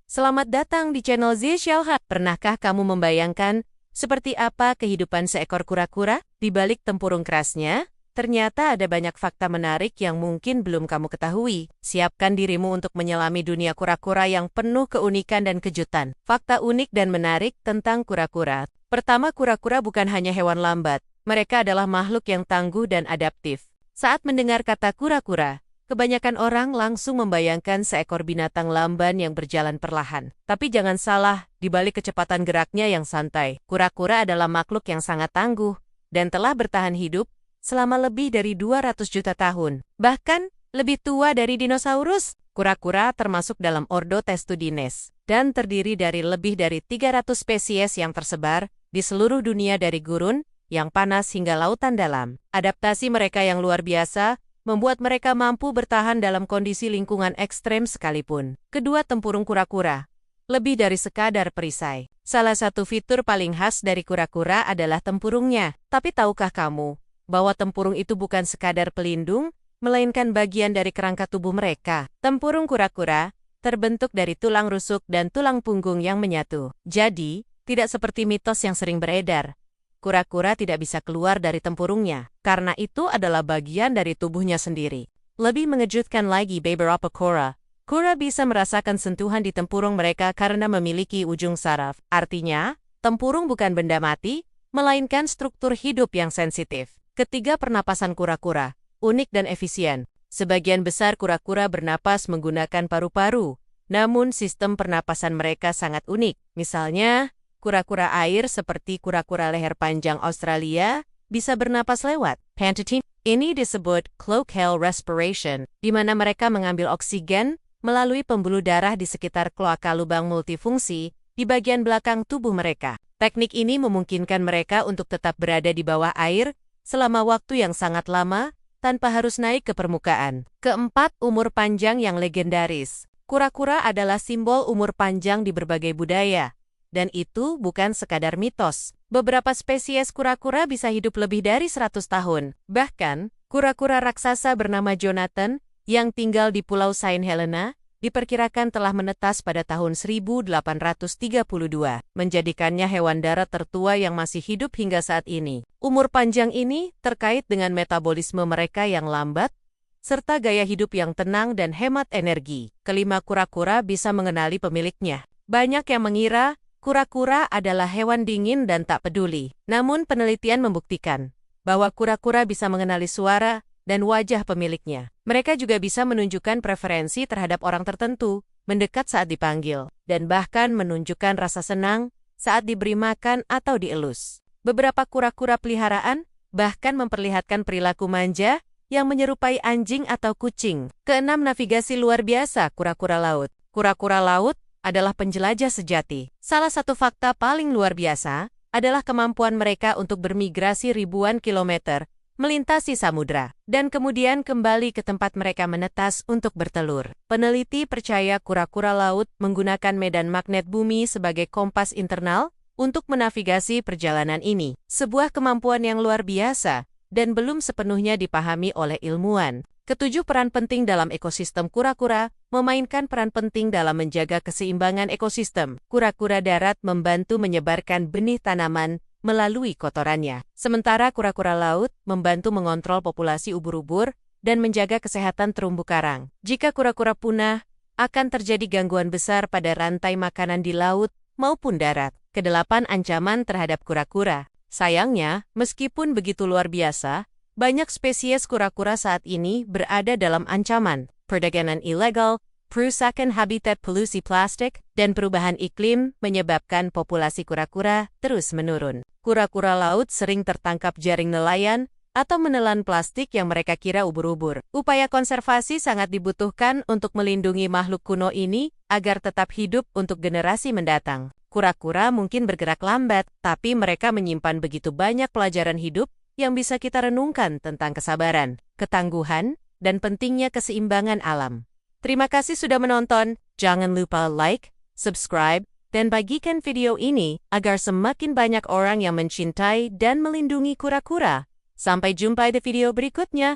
Selamat datang di channel Zishalha. Pernahkah kamu membayangkan seperti apa kehidupan seekor kura-kura? Di balik tempurung kerasnya, ternyata ada banyak fakta menarik yang mungkin belum kamu ketahui. Siapkan dirimu untuk menyelami dunia kura-kura yang penuh keunikan dan kejutan. Fakta unik dan menarik tentang kura-kura. Pertama, kura-kura bukan hanya hewan lambat. Mereka adalah makhluk yang tangguh dan adaptif. Saat mendengar kata kura-kura, kebanyakan orang langsung membayangkan seekor binatang lamban yang berjalan perlahan. Tapi jangan salah, di balik kecepatan geraknya yang santai, kura-kura adalah makhluk yang sangat tangguh dan telah bertahan hidup selama lebih dari 200 juta tahun. Bahkan, lebih tua dari dinosaurus. Kura-kura termasuk dalam ordo Testudines dan terdiri dari lebih dari 300 spesies yang tersebar di seluruh dunia dari gurun yang panas hingga lautan dalam. Adaptasi mereka yang luar biasa membuat mereka mampu bertahan dalam kondisi lingkungan ekstrem sekalipun. Kedua, tempurung kura-kura. Lebih dari sekadar perisai. Salah satu fitur paling khas dari kura-kura adalah tempurungnya. Tapi tahukah kamu bahwa tempurung itu bukan sekadar pelindung, melainkan bagian dari kerangka tubuh mereka? Tempurung kura-kura terbentuk dari tulang rusuk dan tulang punggung yang menyatu. Jadi, tidak seperti mitos yang sering beredar, kura-kura tidak bisa keluar dari tempurungnya, karena itu adalah bagian dari tubuhnya sendiri. Lebih mengejutkan lagi, beberapa kura bisa merasakan sentuhan di tempurung mereka karena memiliki ujung saraf. Artinya, tempurung bukan benda mati, melainkan struktur hidup yang sensitif. Ketiga, pernapasan kura-kura, unik dan efisien. Sebagian besar kura-kura bernapas menggunakan paru-paru, namun sistem pernapasan mereka sangat unik. Misalnya, kura-kura air seperti kura-kura leher panjang Australia bisa bernapas lewat pantatine. Ini disebut cloacal respiration, di mana mereka mengambil oksigen melalui pembuluh darah di sekitar kloaka lubang multifungsi di bagian belakang tubuh mereka. Teknik ini memungkinkan mereka untuk tetap berada di bawah air selama waktu yang sangat lama tanpa harus naik ke permukaan. Keempat, umur panjang yang legendaris. Kura-kura adalah simbol umur panjang di berbagai budaya. Dan itu bukan sekadar mitos. Beberapa spesies kura-kura bisa hidup lebih dari 100 tahun. Bahkan, kura-kura raksasa bernama Jonathan yang tinggal di Pulau Saint Helena diperkirakan telah menetas pada tahun 1832, menjadikannya hewan darat tertua yang masih hidup hingga saat ini. Umur panjang ini terkait dengan metabolisme mereka yang lambat, serta gaya hidup yang tenang dan hemat energi. Kelima, kura-kura bisa mengenali pemiliknya. Banyak yang mengira kura-kura adalah hewan dingin dan tak peduli. Namun penelitian membuktikan bahwa kura-kura bisa mengenali suara dan wajah pemiliknya. Mereka juga bisa menunjukkan preferensi terhadap orang tertentu, mendekat saat dipanggil, dan bahkan menunjukkan rasa senang saat diberi makan atau dielus. Beberapa kura-kura peliharaan bahkan memperlihatkan perilaku manja yang menyerupai anjing atau kucing. Keenam, navigasi luar biasa kura-kura laut. Kura-kura laut adalah penjelajah sejati. Salah satu fakta paling luar biasa adalah kemampuan mereka untuk bermigrasi ribuan kilometer, melintasi samudra, dan kemudian kembali ke tempat mereka menetas untuk bertelur. Peneliti percaya kura-kura laut menggunakan medan magnet bumi sebagai kompas internal untuk menavigasi perjalanan ini. Sebuah kemampuan yang luar biasa dan belum sepenuhnya dipahami oleh ilmuwan. Ketujuh, peran penting dalam ekosistem. Kura-kura memainkan peran penting dalam menjaga keseimbangan ekosistem. Kura-kura darat membantu menyebarkan benih tanaman melalui kotorannya. Sementara kura-kura laut membantu mengontrol populasi ubur-ubur dan menjaga kesehatan terumbu karang. Jika kura-kura punah, akan terjadi gangguan besar pada rantai makanan di laut maupun darat. Kedelapan, ancaman terhadap kura-kura. Sayangnya, meskipun begitu luar biasa, banyak spesies kura-kura saat ini berada dalam ancaman. Perdagangan ilegal, perusakan habitat, polusi plastik, dan perubahan iklim menyebabkan populasi kura-kura terus menurun. Kura-kura laut sering tertangkap jaring nelayan atau menelan plastik yang mereka kira ubur-ubur. Upaya konservasi sangat dibutuhkan untuk melindungi makhluk kuno ini agar tetap hidup untuk generasi mendatang. Kura-kura mungkin bergerak lambat, tapi mereka menyimpan begitu banyak pelajaran hidup yang bisa kita renungkan tentang kesabaran, ketangguhan, dan pentingnya keseimbangan alam. Terima kasih sudah menonton. Jangan lupa like, subscribe, dan bagikan video ini agar semakin banyak orang yang mencintai dan melindungi kura-kura. Sampai jumpa di video berikutnya.